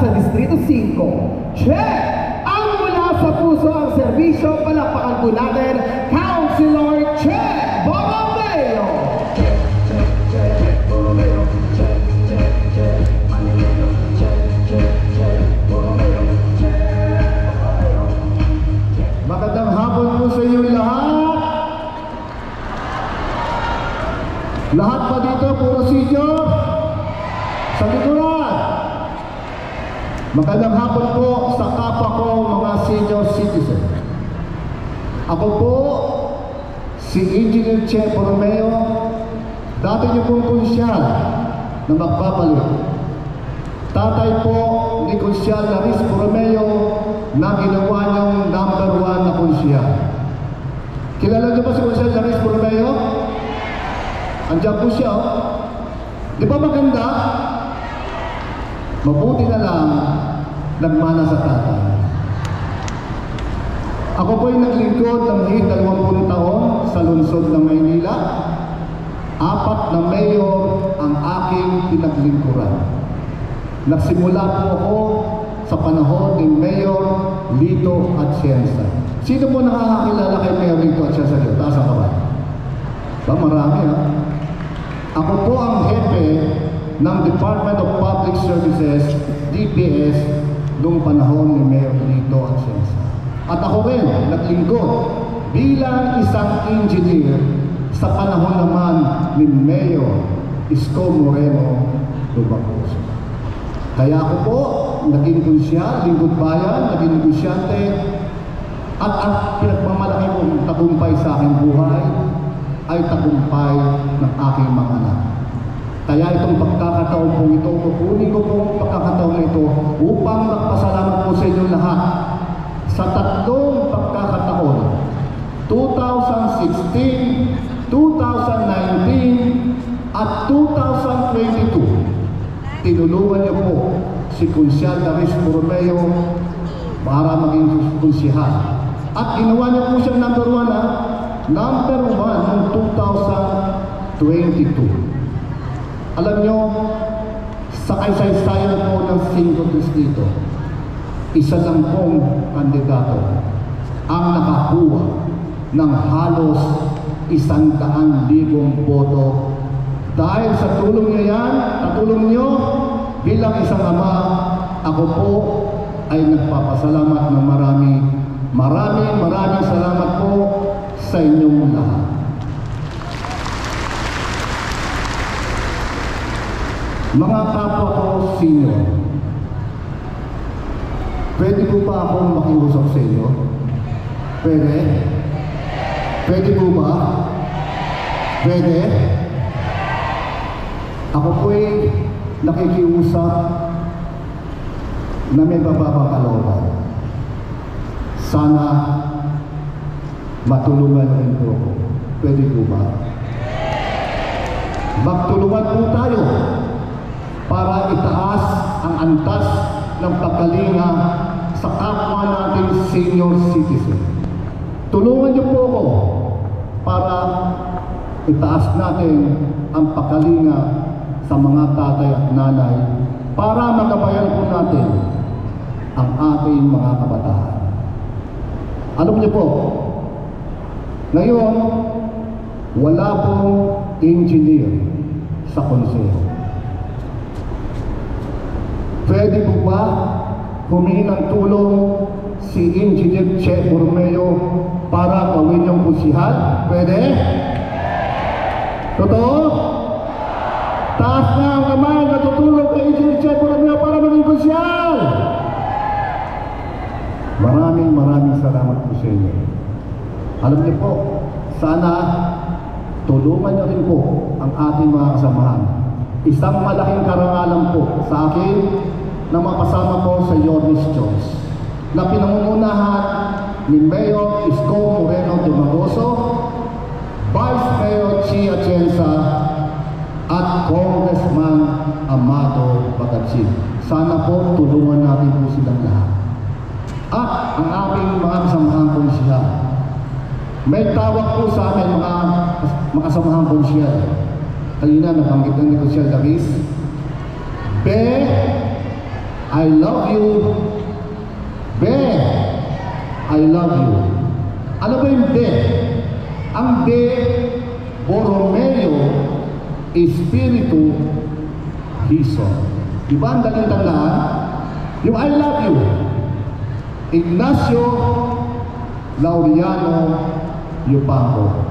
sa Distrito 5. Check! Ang mula sa puso ang serbisyo, palakpakan po natin, Councilor Che Borromeo! Magandang hapon po sa inyo lahat. Lahat pa dito, puro senior sa likuran. Magandang hapon po sa kapwa ko mga senior citizen. Ako po si Engineer Che Borromeo, dati niyo pong konsyal na magpapalit. Tatay po ni Konsyal Laris Borromeo na ginawa niyong #1 na konsyal. Kilala niyo ba si Konsyal Laris Borromeo? Andiyan po siya, oh. Di ba maganda? Mabuti na lang nagmana sa tatay. Ako po'y naglingkod ng higit 20 taon sa lungsod ng Maynila. 4 na mayor ang aking pinaglingkuran. Nagsimula po ako sa panahon ni Mayor Lito Atienza. Sino po nakakakilala kay Mayor Lito Atienza? Taas ang kamay. Ba, marami, ha? Ako po ang hepe ng Department of Public Services, DPS, noong panahon ni Mayor Lito Atienza. At ako rin naglingkod bilang isang engineer sa panahon naman ni Mayor Isko Moreno Dumagoso. Kaya ako po naging konsyal, lingkod bayan, naging negosyante, at ang pinagmamalaki kong tagumpay sa aking buhay ay tagumpay ng aking mga anak. Kaya itong pagkakataon po ito, kukunin ko pong pagkakataon na ito upang magpasalamat po sa inyo lahat sa 3 pagkakataon, 2016, 2019, at 2022. Tinulungan niyo po si Konsyal Laris Borromeo para maging konsyahal. At ginawa niyo po siyang #1, ha? #1 noong 2022. Alam niyo, sa kaysaysayan po ng 5 distrito, isa lang pong kandidato ang nakakuha ng halos 100,000 boto. Dahil sa tulong niyo yan, katulong niyo bilang isang ama, ako po ay nagpapasalamat ng maraming salamat po sa inyong lahat. Mga kapwa ko senior, pwede po ba akong makiusap sa inyo? Pwede? Pwede po ba? Pwede? Ako po'y nakikiusap na may bababang kalooban. Sana matulungan rin po ako. Pwede po ba? Magtulungan po tayo para itaas ang antas ng pagkalinga sa kapwa nating senior citizen. Tulungan niyo po ako para itaas natin ang pagkalinga sa mga tatay at nanay para magabayan po natin ang ating mga kabataan. Alam niyo po, ngayon, wala pong engineer sa konseho. Pwede po ba humingi ng tulong si Engineer Che Borromeo para gawin yung konsihal? Pwede? Totoo? Taas na ang kamay na tutulong kay Engineer Che Borromeo para maging konsihal. Maraming salamat po sa inyo. Alam niyo po, sana tulungan niyo rin po ang ating mga kasamahan. Isang malaking karangalan po sa akin na mapasama ko sa Yormes Jones na pinangungunahan ni Mayor Isko Moreno Dumagoso, Vice Mayor Chi Atienza, at Congressman Amado Bagatsin. Sana po tulungan natin po silang lahat. At ang aking mga kasamahang konsyal, may tawag po sa amin mga kasamahang konsyal. Kanina nabanggit ng ni Konsyal Davis, I love you. Be, I love you. Ano ba yung be? Ang be, Borromeo, Espiritu, Hison. Di ba ang daling tandaan? Yung I love you. Ignacio Laureano Yupango.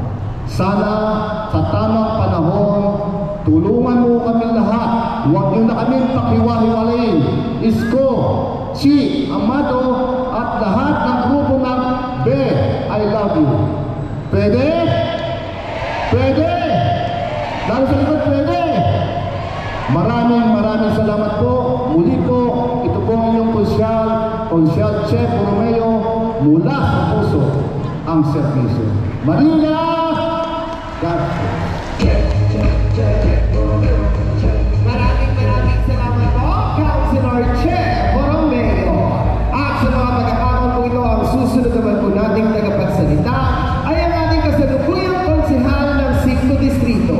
Sana sa tamang panahon, tulungan mo kami lahat. Huwag niyo na kami pakiwa-hiwalayin. Isko, si Amado, at lahat ng grupo ng Be, I love you. Pwede? Pwede? Lalo sa likod, pwede? Maraming salamat po. Muli po, ito po ang inyong Konsyal Chef Romeo, mula sa puso ang serbisyo. Manila! God bless. Maraming salamat po, Councilor Che Borromeo. At sa mga pagkakataon po ito, ang susunod naman po nating tagapagsalita ay ang ating kasalukuyang konsehal ng 6th Distrito.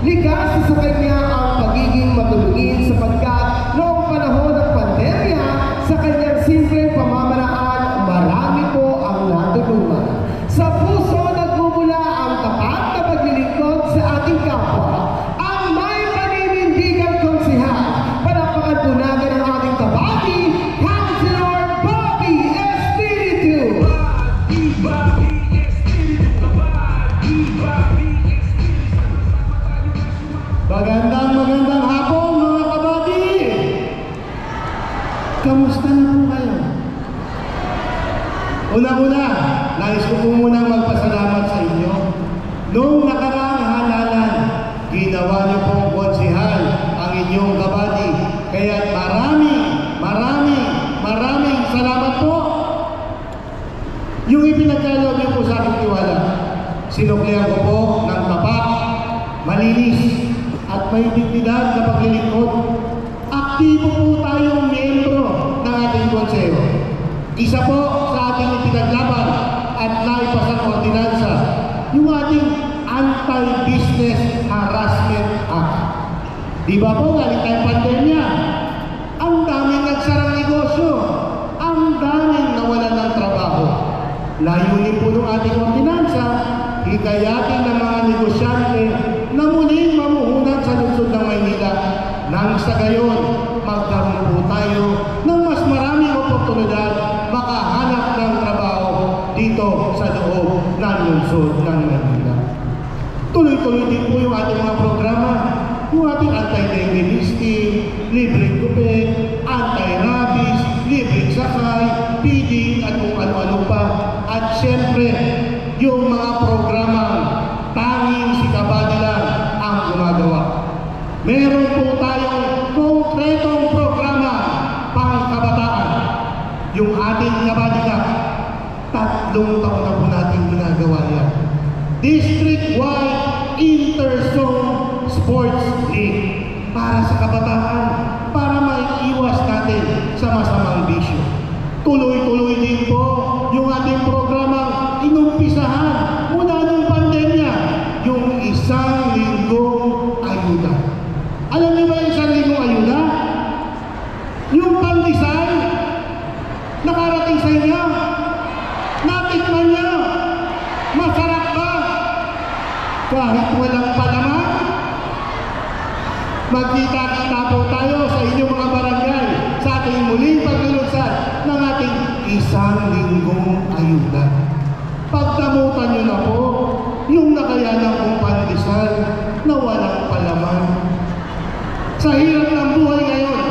Likas sa kanya ang pagiging matulungin sapagkat noong panahon ng pandemya, sa kanyang simpleng pamamaraan, marami po ang natulungan. Sa puso nagmumula ang tapat na paglilingkod sa ating kapwa. Ang may paninindigang konsehal. Palapakan po natin ang ating kabati, Councilor Bobby Espiritu. Magandang hapon mga kabady! Kamusta na po kayo? Una-una, nais ko po munang magpasalamat sa inyo. Noong nakaraang halalan, ginawa niyo pong konsehal ang inyong kabady. Kaya maraming salamat po. Yung ipinagkaloob niyo po sa aking tiwala, sinuklihan ko po ng tapat, malinis, at may dignidad na paglilingkod. Aktibo po tayong miyembro ng ating konseho. Isa po sa ating ipinaglaban at naipasang ordinansa, yung ating Anti-Business Harassment Act. Di ba po, galing tayong pandemya, ang daming nagsarang negosyo, ang daming nawalan ng trabaho. Layunin po ng ating ordinansa, hikayatin ng mga negosyante na muling mamuhunan sa lungsod ng Maynila nang sa gayon magkaroon po tayo ng mas maraming oportunidad makahanap ng trabaho dito sa loob ng lungsod ng Maynila. Tuloy-tuloy din po yung ating mga programa, yung ating anti-dengue listing, libreng gupit, anti-rabies, libreng sakay, feeding at kung ano-ano pa. At siyempre, yung mga programang tanging si kabady lang ang gumagawa. Meron po tayong konkretong programa pang kabataan. Yung ating kabady lang, 3 taon na po natin ginagawa yan. District-wide Interzone Sports League para sa kabataan, para maiiwas natin sa masamang bisyo. Tuloy-tuloy din po yung ating programang inumpisahan mula ng pandemya, yung 1 linggong ayuda. Alam niyo ba yung 1 linggong ayuda? Yung pandesal, nakarating sa inyo, natikman niyo, masarap ba? Kahit walang palaman, magkita-kita po tayo sa inyong mga barangay sa ating muling paglulunsad ng ating 1 linggong ayuda. Pagdamutan nyo na po yung nakayanang kong pandesal na walang palaman. Sa hirap ng buhay ngayon,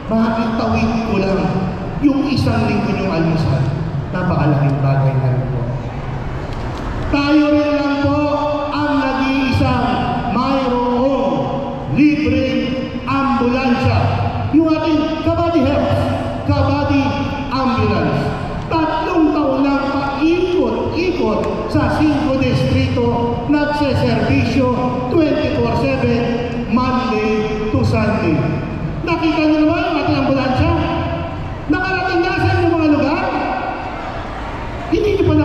makakitawid ko lang yung 1 linggo nyong almusal. Napakalaking bagay na rin po. Tayo rin lang po ang nag-iisang mayroong libreng ambulansya. Yung ating Kabady Health, Kabady Ambulance. 3 taon lang paikot-ikot sa 5 distrito, nagseservisyo 24/7, Monday to Sunday. Nakita niyo naman yung ating ambulansya? Nakarating na sa inyong mga lugar? Hindi niyo pa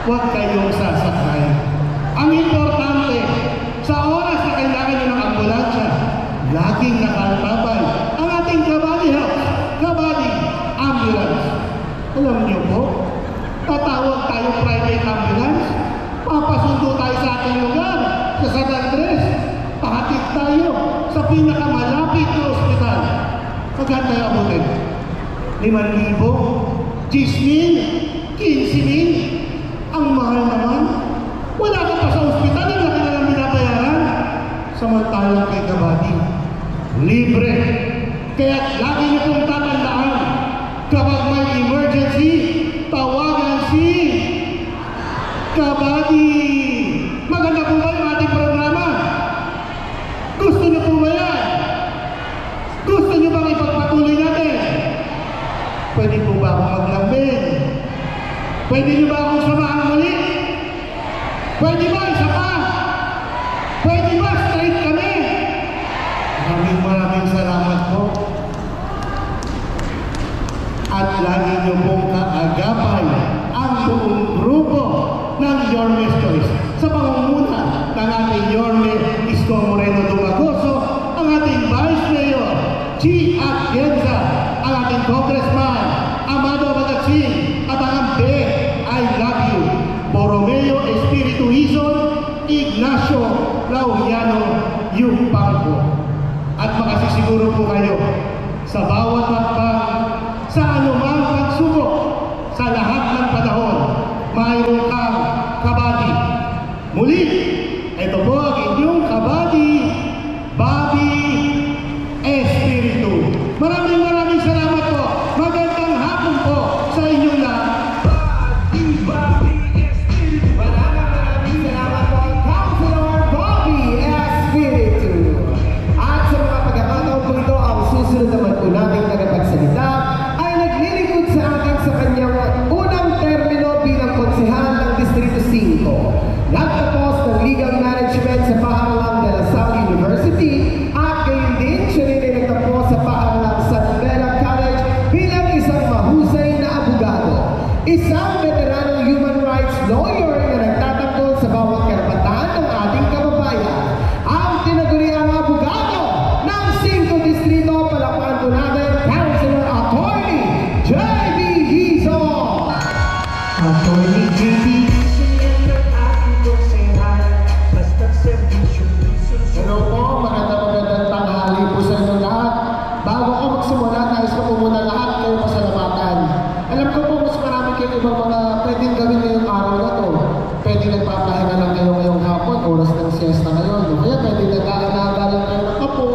huwag kayong sasakay. Ang importante, sa oras na kailangan nyo ng ambulansya, laging nakatabay ang ating Kabady Health, Kabady Ambulance. Alam niyo po, tatawag tayo private ambulance, papasundo tayo sa ating lugar, sa San Andres, pahatid tayo sa pinakamalapit na ospital. Magkano tayo abutin? 5,000? 10,000? 15,000? Ang mahal naman. Wala ka pa sa ospital, ang laki na lang binabayaran. Samantalang kay Kabady, libre. Kaya lagi niyo pong tatandaan, kapag may emergency, tawagan si Kabady. Maganda po ba yung ating programa? Gusto niyo po ba yan? Gusto niyo bang ipagpatuloy natin? Pwede po ba akong maglambing? Pwede niyo ba akong samahan muli? Pwede ba isa pa? Pwede ba straight kami? Maraming salamat po. At lagi niyo pong kaagapay ang buong grupo ng Yorme's Choice sa pangunguna ng ating Yorme Isko Moreno Dumagoso, ang ating Vice Mayor G. Atienza, ang ating Congressman Amado Bagatsing, at ang I Love You Borromeo Espiritu Hizon Ignacio Lauriano Yupanco. At makasisiguro po kayo, sa bawat hakbang, sa anumang pagsubok, sa lahat ng panahon, mayroon kang Kabady. Muli, ito po ang inyong Kabady, Bobby Espiritu. Maraming salamat po. Magandang hapon po sa inyong lahat. Maraming salamat po, Councilor Bobby Espiritu. At sa mga pagkakataon po ito, ang susunod naman po nating tagapagsalita ay naglilingkod sa atin sa kanyang unang termino bilang konsehal ng Distrito 5. Nagtapos ng Legal Management sa Paaralang de la Salle University at gayon din siya rin ay nagtapos sa Paaralang San Beda College bilang isang mahusay na abogado. Isang veteranong human rights lawyer na nagtatanggol sa bawat karapatan ng ating kababayan. Ang tinaguriang abogado ng 5 Distrito, palakpakan po natin, Councilor Attorney J.B. Hizon. Attorney J.B. Hello po, magandang tanghali po sa inyo lahat. Bago ako magsimula, nais ko po muna lahat kayo pasalamatan. Alam ko po, mas marami kayong ibang mga pwedeng gawin ngayong araw na to. Pwedeng nagpapahinga lang kayo ngayong hapon, oras ng siesta ngayon. O kaya pwedeng nag-aalaga lang kayo ng kapo,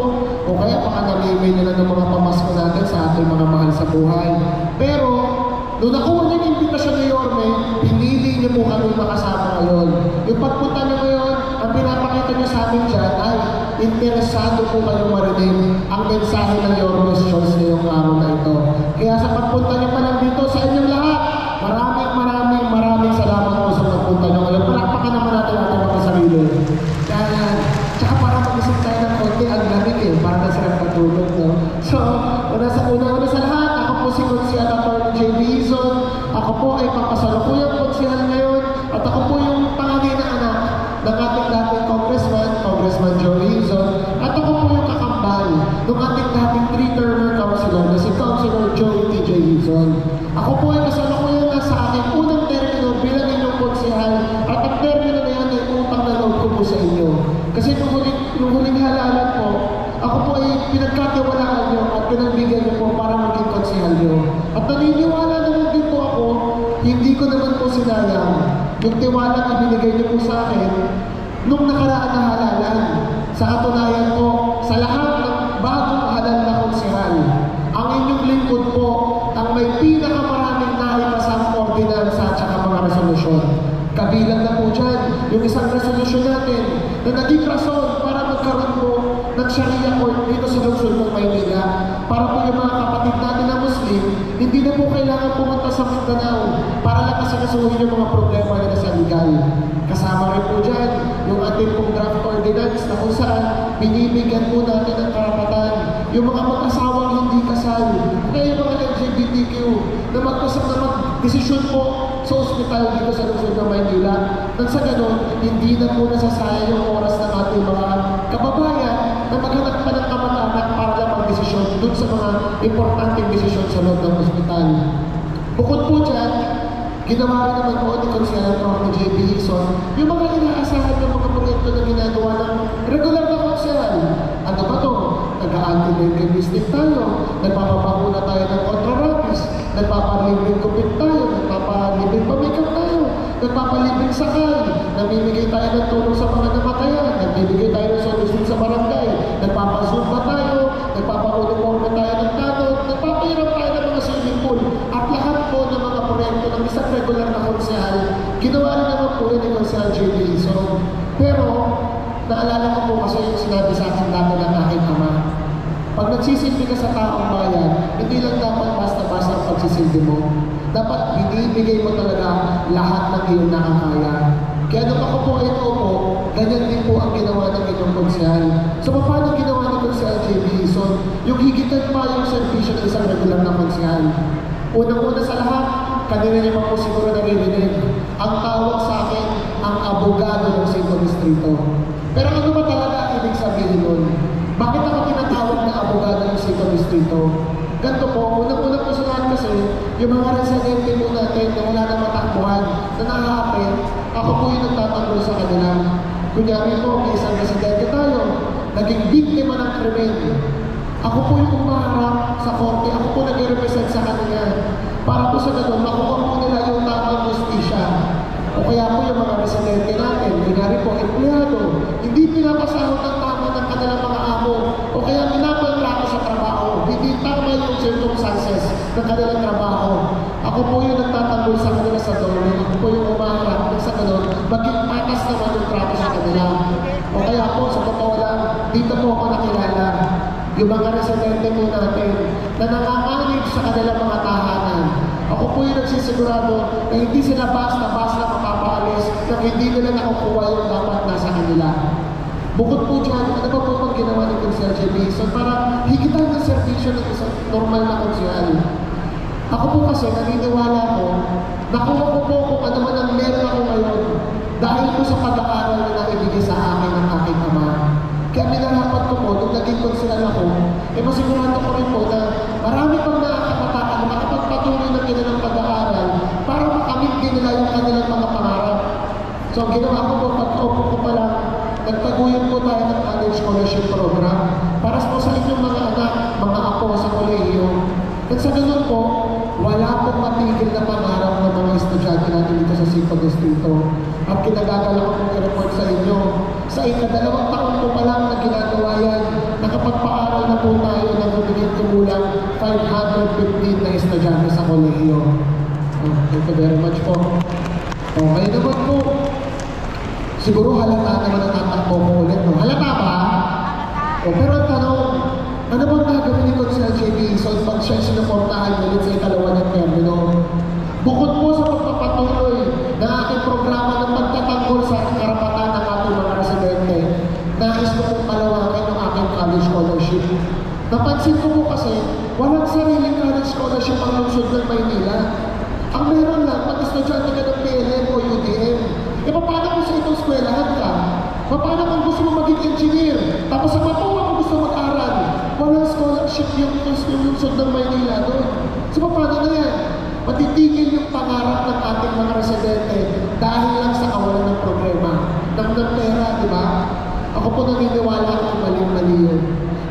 o kaya baka namimay nyo lang ng mga pamasko natin sa ating mga mahal sa buhay. Pero, nung nakuha niyo yung imbitasyon ni Yorme, pinili niyo po kami makasama ngayon. Yung pagpunta niyo ngayon, ang pinapakita niyo sa amin dyan ay interesado po kayong marinig ang mensahe ng Yorme's Choice ngayong araw na ito. Kaya sa pagpunta niyo pa lang dito sa inyong lahat, maraming salamat po sa pagpunta niyo ngayon. Palakpakan naman natin ating mga sarili. Kaya, tsaka para mag-isip tayo ng konti, ang lamig para na silang patulog, no? So, una sa lahat, ako po si Konsehal Attorney J.B. Hizon. Ako po ay papasalukuyang konsehal ngayon at ako po yung panganay na anak ng ating dating Congressman Joey Hizon, at ako po yung kakambal ng ating dating 3-termer councilor na si Councilor Joey T.J. Hizon. Ako po ay kasalukuyang nasa aking unang termino bilang inyong konsehal, at ang termino na yan ay utang na loob ko po sa inyo. Kasi nung huling halalan po, ako po ay pinagkatiwalaan nyo at pinagbigyan nyo po para maging konsehal nyo. At naniniwala naman din po ako, hindi ko naman po sinayang yung tiwala na binigay nyo po sa akin nung nakaraan na halalan. Sa katunayan po, sa lahat ng bagong halal na konsehal, ang inyong lingkod po ang may pinakamaraming naipasang ordinansa at saka mga resolusyon. Kabilang na po dyan yung isang resolusyon natin na naging rason para magkaroon po ng Sharia Court dito sa lungsod ng Maynila, para po yung mga kapatid natin na Muslim hindi na po kailangan pumunta sa Mindanao para lang kasikasuhin yung mga problema nila sa legal. Kasama rin po dyan yung ating pong draft ordinance na kung saan binibigyan po natin ng karapatan yung mga mag-asawang hindi kasal, kaya yung mga LGBTQ na mag-desisyon po sa ospital dito sa lungsod ng Maynila. Nang sa ganun, hindi na po nasasayang yung oras ng ating mga kababayan na maghanap pa ng kamag-anak para lang mag-desisyon dun sa mga importanteng desisyon sa loob ng ospital. Bukod po dyan, ginawa rin naman po ni Consiel ni JB Hison yung mga inaasahan ng mga proyekto na ginagawa ng regular na Consiel. Ano ba to? Nag-a-anti-dengue listing tayo, nagpapabakuna tayo ng kontra-rabies, nagpapalibing kupit tayo, nagpapalibing pamikap tayo, nagpapalibing sakay, namimigay tayo ng tulong sa mga namatayan, nagbibigay tayo ng solusyon sa barangay, nagpapazumba tayo, nagpapa-uniforme tayo ng tanod, nagpapahiram tayo ng mga swimming pool, at lahat po ng mga proyekto ng isang regular na konsehal, ginawa rin naman po yun ni Konsehal JB Hison. Pero, naalala ko po kasi yung sinabi sa akin dati ng aking ama. Pag nagsisilbi ka sa taong bayan, hindi lang dapat basta-basta ang pagsisilbi mo. Dapat binibigay mo talaga lahat ng iyong nakakaya. Kaya nung ako po ay po, ganyan din po ang ginawa ng inyong konsehal. So paano ginawa ni Konsehal JB Hison? Yung higitan pa yung servisyo ng isang regular na konsehal. Unang-una sa lahat, kanina niyo pa po siguro naririnig. Ang tawag sa akin, ang abogado ng Sito Distrito. Pero ano ba talaga ang ibig sabihin nun? Bakit ako tinatawag na abogado ng Sito Distrito? Ganito po, unang-una po sa lahat kasi, yung mga residente po natin na wala na matakbuhan, na nakahapin, ako po yung nagtatanggol sa kanila. Kunyari po, may isang residente tayo, naging biktima ng krimen. Ako po yung umaharap sa korte, ako po nag-represent sa kanila. Para po sa ganun, makuha po nila yung tamang justisya. O kaya po yung mga residente natin, kunyari po, empleyado, hindi pinapasahod ng tama ng kanilang mga amo, o kaya pinapaltrato sa trabaho, hindi tama yung circumstances ng kanilang trabaho. Ako po yung nagtatanggol sa kanila sa dole, ako po yung umaharap sa ganun, maging patas naman yung trato sa kanila. O kaya po, sa totoo lang, dito po ako nakilala. Yung mga residente po natin na nanganganig sa kanilang mga tahanan. Ako po yung nagsisigurado na hindi sila basta-basta mapapaalis na hindi nila nakukuha yung dapat nasa kanila. Bukod po dyan, ano ba po pag ginawa ni Konsehal JB Hison para higitan ng servisyo ng isang normal na konsehal? Ako po kasi naniniwala ko, nakuha ko po kung ano man ang meron ako ngayon dahil po sa pag-aaral na naibigay sa akin ng aking ama. Kaya minarapat ko po, nung naging konsehal ako, masigurado ko rin po na marami pang nakakabataan na makapagpatuloy ng kanilang pag-aaral para makamit din nila yung kanilang mga pangarap. So, ang ginawa ko po, pag-opo ko pa lang, nagtaguyod po tayo ng college scholarship program para po sa inyong mga anak, mga apo sa kolehiyo. At sa ganun po, wala pong matigil na pangarap ng mga estudyante natin dito sa Sito Distrito. At kinagagala ko pong i-report sa inyo. Sa ikadalawang taon po pa lang na ginagawa yan, nakapagpaaral na po tayo ng humigit kumulang 515 na estudyante sa kolehiyo. Thank you very much po. Okay naman po. Siguro halata naman ang tatakbo ko ulit. No? Halata ba? Pero ang tanong, ano bang gagawin ni Konsehal JB Hison pag siya sinuportahan ulit sa ikalawa ng termino? Bukod po sa pagpapatuloy ng aking programa ng pagtatanggol sa karapatan ng ating mga residente, nais ko pong palawagin ng aking college scholarship. Napansin ko po kasi, walang sariling college scholarship ang lungsod ng Maynila. Ang meron lang, pag estudyante ka ng PLM o UDM. Paano kung sa itong eskwelahan ka? Paano kung gusto mo maging engineer? Tapos sa Papua kung gusto mag-aral? Walang scholarship yung lungsod ng Maynila doon. So paano na yan? Matitigil yung pangarap ng ating mga residente dahil lang sa kawalan ng problema. Ng pera, di ba? Ako po naniniwala kung maling-mali yun.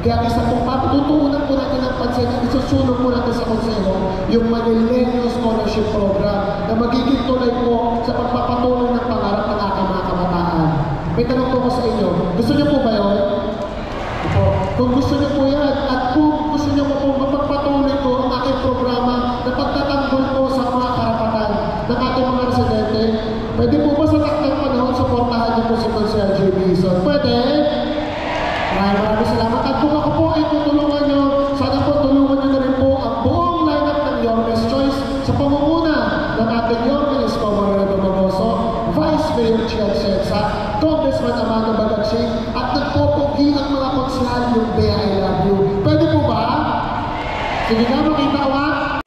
Kaya isa pong patutuunan po natin ang pansin at isusunod po natin sa konseho yung Manileño Scholarship Program na magiging tulay po sa pagpapatuloy ng pangarap ng ating mga kabataan. May tanong po ko sa inyo, gusto niyo po ba yun? Kung gusto niyo po yan at kung gusto niyo po mapagpatuloy po ang aking programa na pagtatanggol po sa mga karapatan ng ating mga residente, pwede po ba sa takdang panahon suportahan niyo po si Konsehal JB Hison? Pwede? Maraming salamat. At kung ako po ay tutulungan nyo, sana po tulungan nyo na rin po ang buong lineup ng Yormes Choice sa pangunguna ng ating Yormes Moreno Mamoso, Vice Mayor Chiang Sensa, Congressman Amando Bagatsing, at nagpopogi ang mga konsehal yung Bea I Love You. Pwede po ba? Sige nga, makita ko ha?